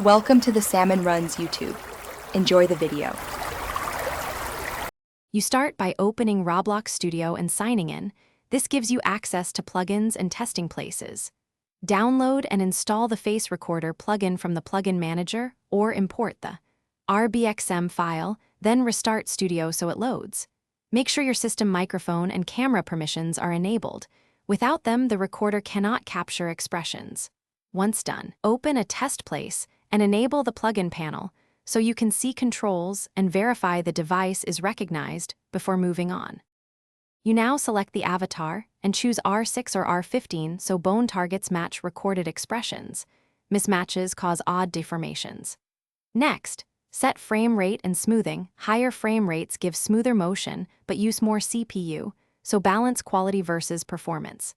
Welcome to the Salmon Runs YouTube. Enjoy the video. You start by opening Roblox Studio and signing in. This gives you access to plugins and testing places. Download and install the Face Recorder plugin from the plugin manager or import the RBXM file, then restart Studio so it loads. Make sure your system microphone and camera permissions are enabled. Without them, the recorder cannot capture expressions. Once done, open a test place and enable the plugin panel so you can see controls and verify the device is recognized before moving on. You now select the avatar and choose R6 or R15 so bone targets match recorded expressions. Mismatches cause odd deformations. Next, set frame rate and smoothing. Higher frame rates give smoother motion but use more CPU, so balance quality versus performance.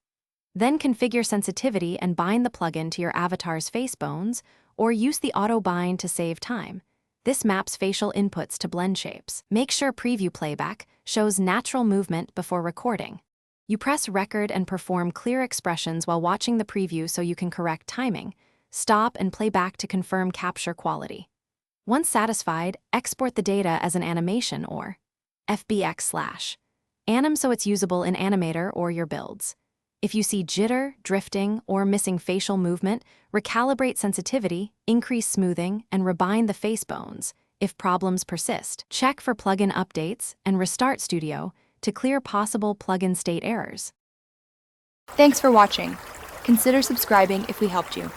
Then configure sensitivity and bind the plugin to your avatar's face bones, or use the auto bind to save time. This maps facial inputs to blend shapes. Make sure preview playback shows natural movement before recording. You press record and perform clear expressions while watching the preview so you can correct timing. Stop and play back to confirm capture quality. Once satisfied, export the data as an animation or FBX/anim so it's usable in Animator or your builds. If you see jitter, drifting, or missing facial movement, recalibrate sensitivity, increase smoothing, and rebind the face bones. If problems persist, check for plugin updates and restart Studio to clear possible plugin state errors. Thanks for watching. Consider subscribing if we helped you.